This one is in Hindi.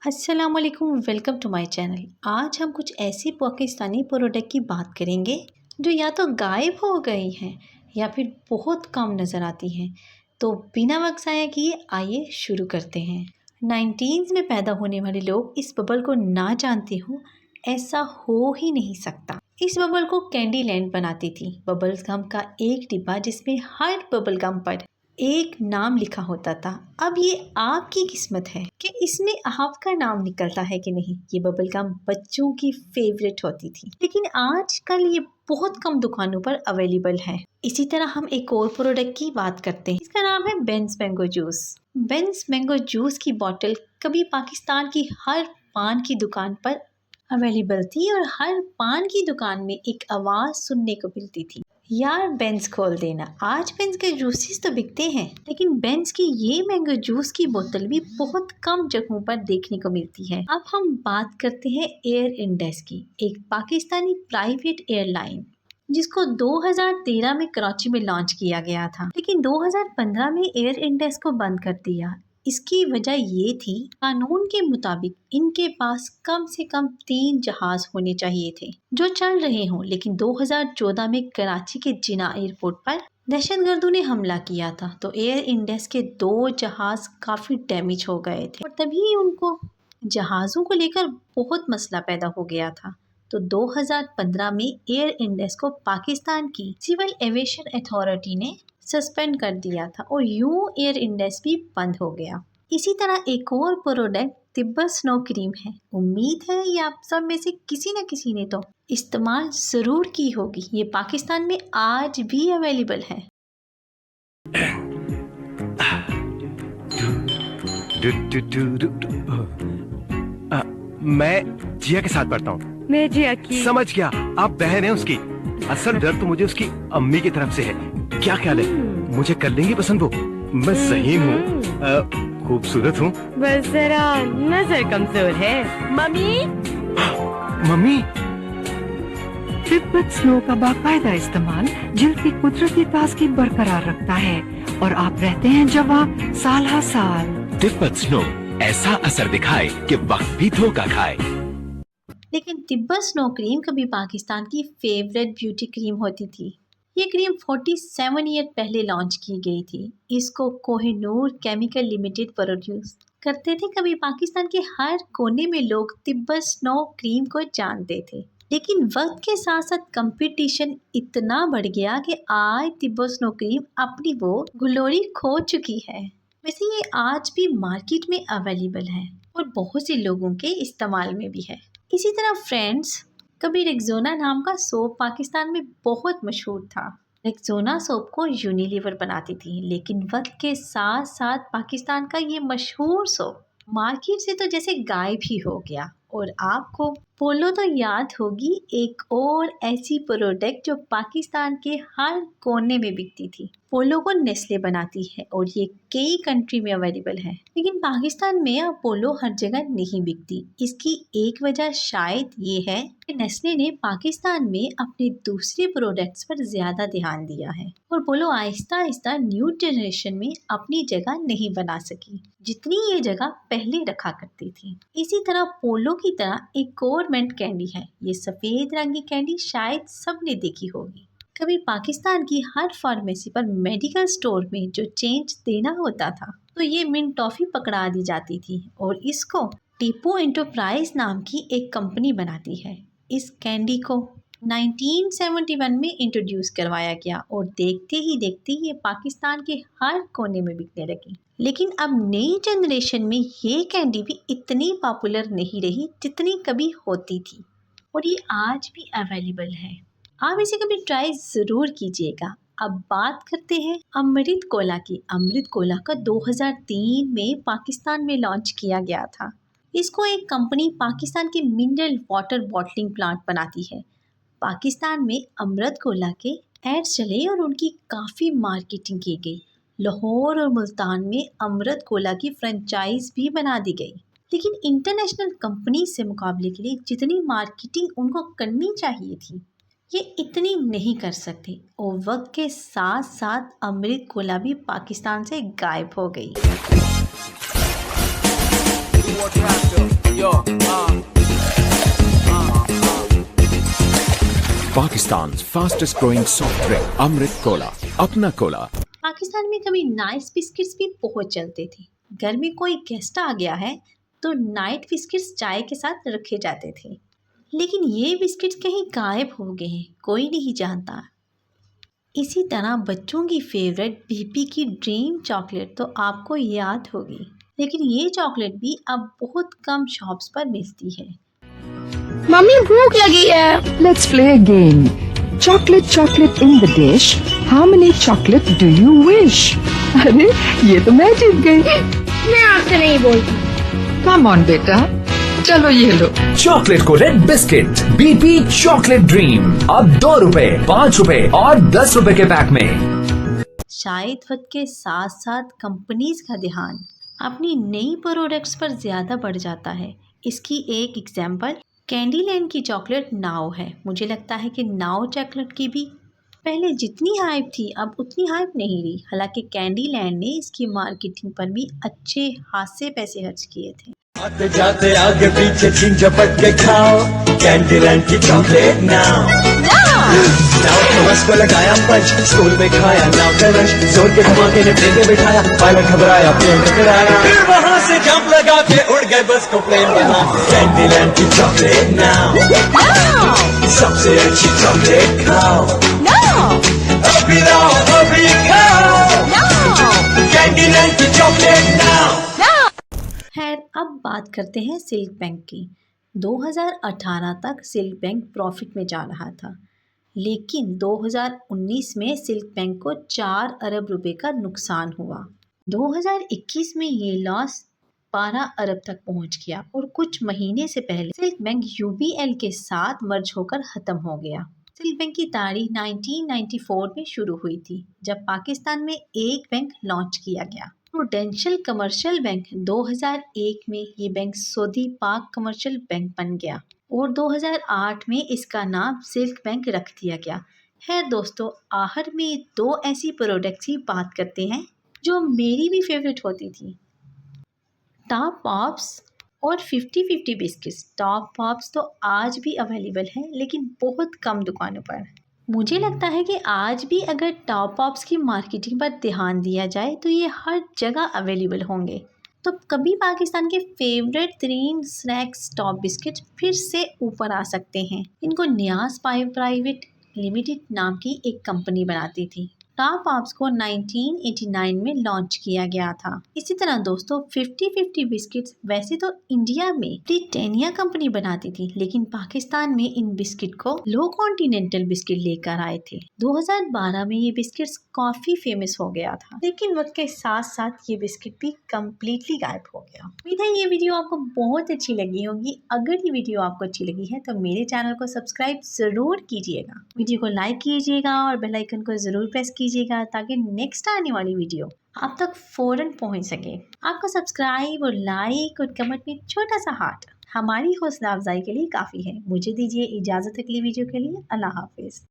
अस्सलाम वालेकुम, वेलकम टू माय चैनल। आज हम कुछ ऐसी पाकिस्तानी प्रोडक्ट की बात करेंगे जो या तो गायब हो गई हैं या फिर बहुत कम नज़र आती हैं। तो बिना वक्त ज़ाया किए आइए शुरू करते हैं। 19s में पैदा होने वाले लोग इस बबल को ना जानते हो, ऐसा हो ही नहीं सकता। इस बबल को कैंडी लैंड बनाती थी। बबल गम का एक डिब्बा जिसमें हर बबल गम पर एक नाम लिखा होता था। अब ये आपकी किस्मत है कि इसमें आपका नाम निकलता है कि नहीं। ये बबल गम बच्चों की फेवरेट होती थी, लेकिन आजकल ये बहुत कम दुकानों पर अवेलेबल है। इसी तरह हम एक और प्रोडक्ट की बात करते हैं। इसका नाम है बेंस मैंगो जूस। बेंस मैंगो जूस की बोतल कभी पाकिस्तान की हर पान की दुकान पर अवेलेबल थी और हर पान की दुकान में एक आवाज़ सुनने को मिलती थी, यार बेंस खोल देना। आज बेंस के जूसेस तो बिकते हैं, लेकिन बेंस की ये मैंगो जूस की बोतल भी बहुत कम जगहों पर देखने को मिलती है। अब हम बात करते हैं एयर इंडिया की, एक पाकिस्तानी प्राइवेट एयरलाइन जिसको 2013 में कराची में लॉन्च किया गया था, लेकिन 2015 में एयर इंडिया को बंद कर दिया। इसकी वजह ये थी, कानून के मुताबिक इनके पास कम से कम 3 जहाज होने चाहिए थे जो चल रहे हों, लेकिन 2014 में कराची के जिना एयरपोर्ट पर दहशतगर्दों ने हमला किया था, तो एयर इंडिया के 2 जहाज काफी डैमेज हो गए थे और तभी उनको जहाज़ों को लेकर बहुत मसला पैदा हो गया था। तो 2015 में एयर इंडिया को पाकिस्तान की सिविल एविएशन अथॉरिटी ने सस्पेंड कर दिया था और यूं एयर इंडिया भी बंद हो गया। इसी तरह एक और प्रोडक्ट तिब्बत स्नो क्रीम है। उम्मीद है ये आप सब में से किसी न किसी ने तो इस्तेमाल जरूर की होगी। ये पाकिस्तान में आज भी अवेलेबल है। मैं जिया के साथ पढ़ता हूँ। मैं जिया की। समझ गया, आप बहन हैं उसकी। असल डर तो मुझे उसकी अम्मी की तरफ से है। क्या ख्याल है, मुझे कर लेंगी पसंद वो? मैं सही हूँ, खूबसूरत हूँ, बस जरा नजर कमजोर है। Mummy mummy. तिब्बत स्नो का बाकायदा इस्तेमाल जिल्द की कुदरती ताजगी बरकरार रखता है और आप रहते हैं जवाब साल हा साल। तिब्बत स्नो ऐसा असर दिखाए कि वक्त भी धोखा खाए। लेकिन तिब्बत स्नो क्रीम कभी पाकिस्तान की फेवरेट ब्यूटी क्रीम होती थी। ये क्रीम 47 ईयर पहले लॉन्च की गई थी। इसको कोहिनूर केमिकल लिमिटेड प्रोड्यूस करते थे। कभी पाकिस्तान के हर कोने में लोग तिब्बत स्नो क्रीम को जानते थे, लेकिन वक्त के साथ साथ कंपटीशन इतना बढ़ गया कि आज तिब्बत स्नो क्रीम अपनी वो ग्लोरी खो चुकी है। वैसे ये आज भी मार्केट में अवेलेबल है और बहुत से लोगों के इस्तेमाल में भी है। इसी तरह फ्रेंड्स, कभी रेक्सोना नाम का सोप पाकिस्तान में बहुत मशहूर था। रेक्सोना सोप को यूनिलीवर बनाती थी, लेकिन वक्त के साथ साथ पाकिस्तान का ये मशहूर सोप मार्केट से तो जैसे गायब ही हो गया। और आपको पोलो तो याद होगी, एक और ऐसी प्रोडक्ट जो पाकिस्तान के हर कोने में बिकती थी। पोलो को नेस्ले बनाती है और ये कई कंट्री में अवेलेबल है, लेकिन पाकिस्तान में अब पोलो हर जगह नहीं बिकती। इसकी एक वजह शायद ये है कि नेस्ले ने पाकिस्तान में अपने दूसरे प्रोडक्ट्स पर ज्यादा ध्यान दिया है और पोलो आहिस्ता आहिस्ता न्यू जनरेशन में अपनी जगह नहीं बना सकी जितनी ये जगह पहले रखा करती थी। इसी तरह पोलो की तरह एक और मिंट कैंडी है। ये सफेद रंग की कैंडी शायद सबने देखी होगी। कभी पाकिस्तान की हर फार्मेसी पर मेडिकल स्टोर में जो चेंज देना होता था, तो ये मिंट टॉफी पकड़ा दी जाती थी और इसको टीपो एंटरप्राइज नाम की एक कंपनी बनाती है। इस कैंडी को 1971 में इंट्रोड्यूस करवाया गया और देखते ही देखते ये पाकिस्तान के हर कोने में बिकने लगी। लेकिन अब नई जनरेशन में ये कैंडी भी इतनी पॉपुलर नहीं रही जितनी कभी होती थी और ये आज भी अवेलेबल है। आप इसे कभी ट्राई ज़रूर कीजिएगा। अब बात करते हैं अमृत कोला की। अमृत कोला का 2003 में पाकिस्तान में लॉन्च किया गया था। इसको एक कंपनी पाकिस्तान के मिनरल वाटर बॉटलिंग प्लांट बनाती है। पाकिस्तान में अमृत कोला के एड्स चले और उनकी काफ़ी मार्केटिंग की गई। लाहौर और मुल्तान में अमृत कोला की फ्रेंचाइज भी बना दी गई, लेकिन इंटरनेशनल कंपनी से मुकाबले के लिए जितनी मार्केटिंग उनको करनी चाहिए थी, ये इतनी नहीं कर सकते और वक्त के साथ साथ अमृत कोला भी पाकिस्तान से गायब हो गई। Pakistan's fastest growing soft drink, Amrit Cola. अपना कोला। पाकिस्तान में कभी नाइस बिस्किट्स भी बहुत चलते थे। घर में कोई गेस्ट आ गया है तो नाइट बिस्किट्स चाय के साथ रखे जाते थे, लेकिन ये बिस्किट्स कहीं गायब हो गए हैं, कोई नहीं जानता। इसी तरह बच्चों की फेवरेट बीपी की ड्रीम चॉकलेट तो आपको याद होगी, लेकिन ये चॉकलेट भी अब बहुत कम शॉप्स पर मिलती है। मम्मी भूख लगी है। Let's play a game. Chocolate, chocolate in the dish. How many chocolate do you wish? अरे ये तो मैं जीत गई। मैं आपसे नहीं बोलती। Come on बेटा, चलो ये लो। Chocolate coated biscuit BP chocolate dream अब 2 रुपए, 5 रुपए और 10 रुपए के पैक में। शायद वक्त के साथ साथ कंपनीज का ध्यान अपनी नई प्रोडक्ट्स पर ज़्यादा बढ़ जाता है। इसकी एक एग्जांपल कैंडीलैंड की चॉकलेट नाव है। मुझे लगता है कि नाव चॉकलेट की भी पहले जितनी हाइप थी अब उतनी हाइप नहीं रही। हालांकि कैंडीलैंड ने इसकी मार्केटिंग पर भी अच्छे खासे पैसे खर्च किए थे। आते जाते आगे पीछे छीन झपट के खाओ कैंडीलैंड की चॉकलेट नाव। नाव के बस को लगाया पंच, स्कूल में खाया नाव का रंच, जोर के धमाके ने प्लेन में बिठाया, पायलट घबराया प्लेन टकराया, फिर वहाँ से जंप लगा के उड़ गए बस को प्लेन बना। कैंडीलैंड की चॉकलेट नाव, सबसे अच्छी चॉकलेट खाओ, अभी लाओ अभी खाओ, कैंडीलैंड की चॉकलेट नाव। खैर अब बात करते हैं सिल्क बैंक की। 2018 तक सिल्क बैंक प्रॉफिट में जा रहा था, लेकिन 2019 में सिल्क बैंक को 4 अरब रुपए का नुकसान हुआ। 2021 में ये लॉस 12 अरब तक पहुंच गया और कुछ महीने से पहले सिल्क बैंक यूबीएल के साथ मर्ज होकर ख़त्म हो गया। सिल्क बैंक की तारीख 1994 में शुरू हुई थी, जब पाकिस्तान में एक बैंक लॉन्च किया गया। प्रूडेंशियल कमर्शियल बैंक 2001 में ये बैंक सऊदी पाक कमर्शियल बैंक बन गया और 2008 में इसका नाम सिल्क बैंक रख दिया गया। खैर दोस्तों, आखिर में 2 ऐसी प्रोडक्ट्स की बात करते हैं जो मेरी भी फेवरेट होती थी, टॉप पॉप्स और 50-50 बिस्किट्स। टॉप पॉप्स तो आज भी अवेलेबल है, लेकिन बहुत कम दुकानों पर। मुझे लगता है कि आज भी अगर टॉप पॉप्स की मार्केटिंग पर ध्यान दिया जाए तो ये हर जगह अवेलेबल होंगे। तो कभी पाकिस्तान के फेवरेट 3 स्नैक्स टॉप बिस्किट फिर से ऊपर आ सकते हैं। इनको नियाज प्राइवेट लिमिटेड नाम की एक कंपनी बनाती थी। टॉप पॉप्स को 1989 में लॉन्च किया गया था। इसी तरह दोस्तों 50-50 बिस्किट्स वैसे तो इंडिया में ब्रिटानिया कंपनी बनाती थी, लेकिन पाकिस्तान में इन बिस्किट को लो कॉन्टिनेंटल बिस्किट लेकर आए थे। 2012 में ये बिस्किट्स काफी फेमस हो गया था, लेकिन वक्त के साथ साथ ये बिस्किट भी कम्प्लीटली गायब हो गया। उम्मीद है ये वीडियो आपको बहुत अच्छी लगी होगी। अगर ये वीडियो आपको अच्छी लगी है तो मेरे चैनल को सब्सक्राइब जरूर कीजिएगा, वीडियो को लाइक कीजिएगा और बेल आइकन को जरूर प्रेस कीजिएगा ताकि नेक्स्ट आने वाली वीडियो आप तक फौरन पहुंच सके। आपका सब्सक्राइब और लाइक और कमेंट में छोटा सा हार्ट हमारी हौसला अफजाई के लिए काफ़ी है। मुझे दीजिए इजाज़त अगली वीडियो के लिए। अल्लाह हाफिज़।